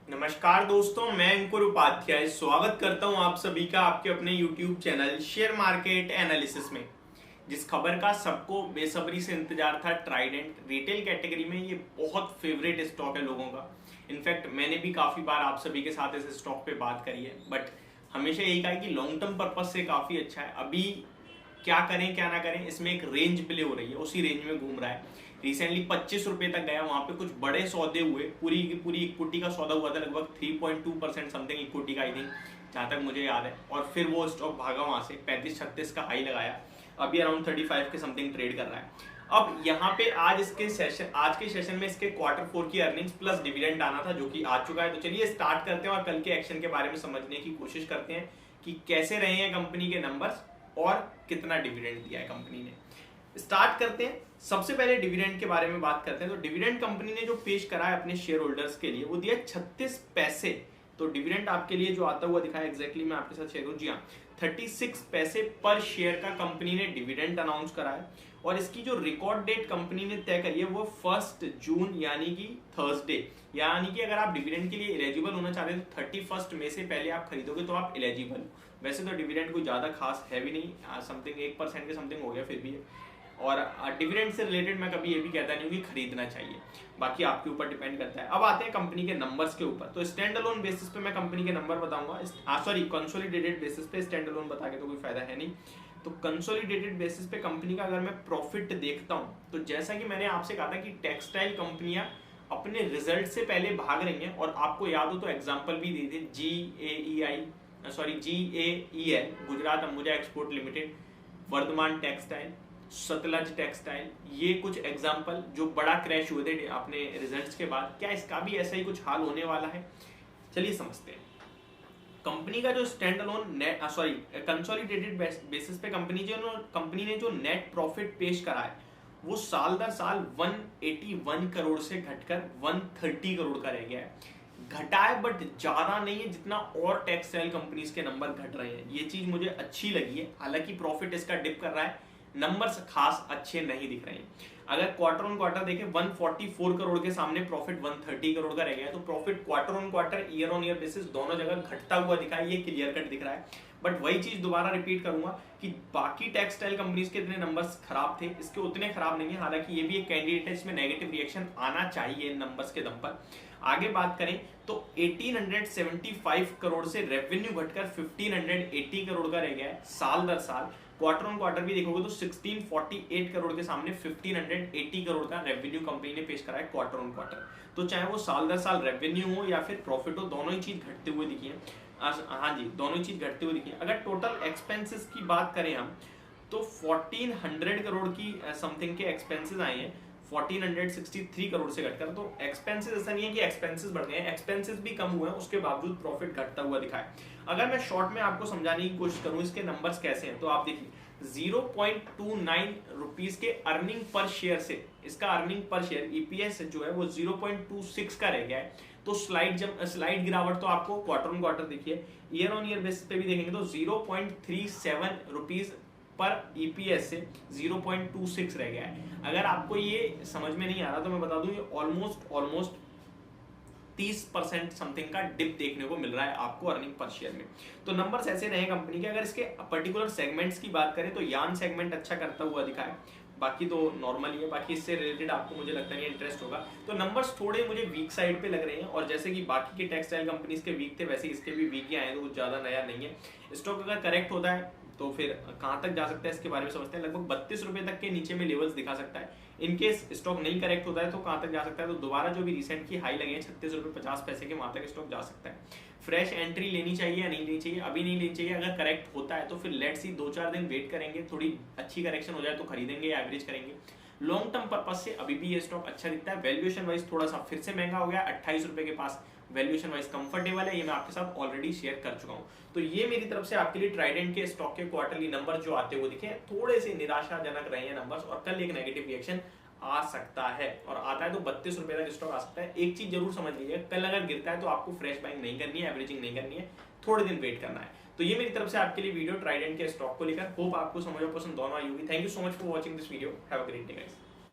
नमस्कार दोस्तों, मैं अंकुर उपाध्याय स्वागत करता हूं आप सभी का आपके अपने YouTube channel share market analysis में। जिस खबर का सबको बेसब्री से इंतजार था, ट्राइडेंट रिटेल कैटेगरी में ये बहुत फेवरेट स्टॉक है लोगों का। इनफैक्ट मैंने भी काफी बार आप सभी के साथ इस स्टॉक पे बात करी है, बट हमेशा यही कहा है कि लॉन्ग टर्म पर्पज से काफी अच्छा है। अभी क्या करें क्या ना करें, इसमें एक रेंज प्ले हो रही है, उसी रेंज में घूम रहा है। रिसेंटली 25 रुपए तक गया, वहां पे कुछ बड़े सौदे हुए, पूरी की पूरी इक्विटी का सौदा हुआ था, लगभग 3.2% समथिंग इक्विटी का, आई थिंक, जहां तक मुझे याद है। और फिर वो स्टॉक भागा वहां से, 35-36 का हाई लगाया, अभी अराउंड 35 के समथिंग ट्रेड कर रहा है। अब यहाँ पे आज के सेशन में इसके क्वार्टर 4 की अर्निंग्स प्लस डिविडेंड आना था, जो कि आ चुका है। तो चलिए स्टार्ट करते हैं और कल के एक्शन के बारे में समझने की कोशिश करते हैं कि कैसे रहे हैं कंपनी के नंबर्स और कितना डिविडेंड दिया है कंपनी ने। स्टार्ट करते हैं, सबसे पहले डिविडेंड के बारे में बात करते हैं। तो डिविडेंड कंपनी ने जो पेश करा है अपने शेयर होल्डर्स के लिए, वो दिया 36 पैसे। तो डिविडेंड आपके लिए जो आता हुआ दिखा है, एग्जैक्टली मैं आपके साथ शेयर करूं, जी हाँ, 36 पैसे पर शेयर का कंपनी ने डिविडेंड अनाउंस करा है। और इसकी जो रिकॉर्ड डेट कंपनी ने तय करी है वो 1 जून यानी कि थर्सडे, यानी कि अगर आप डिविडेंड के लिए एलिजिबल होना चाहते हैं तो 31 मई से पहले आप खरीदोगे तो आप एलिजिबल हो। वैसे तो डिविडेंड कोई ज्यादा खास है भी नहीं, समथिंग 1% के समथिंग हो गया, फिर भी है। और डिविडेंड से रिलेटेड मैं कभी ये भी कहता नहीं हूँ कि खरीदना चाहिए, बाकी आपके ऊपर डिपेंड करता है। अब आते हैं कंपनी के नंबर्स के ऊपर। तो स्टैंड अलोन बेसिस पे मैं कंपनी के नंबर बताऊंगा, सॉरी कंसोलिडेटेड बेसिस पे, स्टैंड अलोन बता के तो कोई फायदा है नहीं। तो कंसोलिडेटेड बेसिस पे कंपनी का अगर मैं प्रॉफिट देखता हूँ, तो जैसा कि मैंने आपसे कहा था कि टेक्सटाइल कंपनियां अपने रिजल्ट से पहले भाग रही हैं, और आपको याद हो तो एग्जाम्पल भी दी थी, GAEL Gujarat Ambuja export limited, Vardhman textile, Sutlej textile, ये कुछ एग्जाम्पल जो बड़ा क्रैश हुए थे अपने रिजल्ट्स के बाद। क्या इसका भी ऐसा ही कुछ हाल होने वाला है? चलिए समझते हैं। कंपनी का जो स्टैंड अलोन कंसोलिडेटेड बेसिस पे कंपनी ने जो नेट प्रॉफिट पेश करा है, वो साल दर साल 181 करोड़ से घटकर 130 करोड़ का रह गया है। घटा है बट ज्यादा नहीं है जितना और टेक्सटाइल कंपनीज के नंबर घट रहे हैं। ये चीज मुझे अच्छी लगी है। हालांकि प्रॉफिट इसका डिप कर रहा है, नंबर्स खास अच्छे नहीं दिख रहे हैं। अगर क्वार्टर ऑन क्वार्टर देखें, 144 करोड़ के सामने प्रॉफिट 130 करोड़ का रह गया है। तो profit quarter on quarter, year on year basis दोनों जगह घटता हुआ दिखा है, ये क्लियर कट दिख रहा है। बट वही चीज दोबारा रिपीट करूंगा कि बाकी टेक्सटाइल कंपनीज के इतने नंबर्स खराब थे, इसके उतने खराब नहीं है। हालांकि ये भी एक कैंडिडेट है, इसमें नेगेटिव रिएक्शन आना चाहिए इन नंबर्स के दम पर। आगे बात करें तो 1875 करोड़ से रेवेन्यू घटकर 1580 करोड़ का रह गया है साल दर साल। क्वार्टर ऑन क्वार्टर भी देखोगे तो 1648 करोड़ के सामने 1580 करोड़ का रेवेन्यू कंपनी ने पेश करा है क्वार्टर ऑन क्वार्टर। तो चाहे वो साल दर साल रेवेन्यू हो या फिर प्रॉफिट हो, दोनों ही चीज घटते हुए दिखी है। हाँ जी, दोनों ही चीज घटते हुए दिखी है। अगर टोटल एक्सपेंसेस की बात करें हम, तो 1400 करोड़ की समथिंग के एक्सपेंसेस आए हैं, 1463 करोड़ से घटकर। तो एक्सपेंसेस ऐसा नहीं है कि एक्सपेंसेस बढ़ गए हैं, एक्सपेंसेस भी कम हुए हैं, उसके बावजूद प्रॉफिट घटता हुआ दिखा है। अगर मैं शॉर्ट में आपको समझाने की कोशिश करूं इसके नंबर्स कैसे हैं, तो आप देखिए 0.29 रुपीज के अर्निंग पर शेयर से इसका अर्निंग पर शेयर ईपीएस जो है वो 0.26 का रह गया है। तो स्लाइड गिरावट तो आपको क्वार्टर ऑन क्वार्टर देखिए, ईयर ऑन ईयर बेसिस पे भी देखेंगे तो 0.37 रुपीज पर ईपीएस से 0.26 रह गया है। अगर आपको ये समझ में नहीं आ रहा तो मैं बता दूं, ये ऑलमोस्ट 30% समथिंग का डिप देखने को मिल रहा है आपको अर्निंग पर शेयर में। तो नंबर्स ऐसे रहे कंपनी के। अगर इसके पर्टिकुलर सेगमेंट्स की बात करें तो यान सेगमेंट अच्छा करता हुआ दिखा है, बाकी तो नॉर्मल ही है। बाकी इससे रिलेटेड आपको मुझे लगता नहीं इंटरेस्ट होगा। तो नंबर्स थोड़े मुझे वीक साइड पे लग रहे हैं, और जैसे कि बाकी के टेक्सटाइल कंपनीज के वीक थे, वैसे इसके भी वीक ही आए, तो कुछ ज्यादा नया नहीं है। स्टॉक अगर करेक्ट होता है तो फिर कहां तक जा सकता है इसके बारे में समझते हैं। लगभग 32 रुपए तक के नीचे में लेवल्स दिखा सकता है। इनकेस स्टॉक नहीं करेक्ट होता है तो कहां तक जा सकता है, तो दोबारा जो भी रिसेंट की हाई लगे हैं 36 रुपए 50 पैसे के, वहां तक स्टॉक जा सकता है। फ्रेश एंट्री लेनी चाहिए या नहीं लेनी चाहिए? अभी नहीं लेनी चाहिए। अगर करेक्ट होता है तो फिर लेट्स सी 2-4 दिन वेट करेंगे, थोड़ी अच्छी करेक्शन हो जाए तो खरीदेंगे या एवरेज करेंगे। लॉन्ग टर्म पर्पज से अभी भी ये स्टॉक अच्छा दिखता है। वैल्यूएशन वाइज थोड़ा सा फिर से महंगा हो गया, 28 रुपए के पास वैल्यूएशन वाइज कंफर्टेबल है, ये मैं आपके साथ ऑलरेडी शेयर कर चुका हूं। तो ये मेरी तरफ से आपके लिए ट्राइडेंट के स्टॉक के क्वार्टरली नंबर जो आते हुए दिखे, थोड़े से निराशाजनक रहे हैं नंबर्स, और कल एक नेगेटिव रिएक्शन आ सकता है, और आता है तो 32 रुपए तक स्टॉक आ सकता है। एक चीज जरूर समझ लीजिए, कल अगर गिरता है तो आपको फ्रेश बाइंग नहीं करनी है, एवरेजिंग नहीं करनी है, थोड़े दिन वेट करना है। तो ये मेरी तरफ से आपके लिए वीडियो ट्राइडेंट के स्टॉक को लेकर। होप आपको समझ और पसंद दोनों आई होगी। Thank you so much for watching this video. Have a great day guys.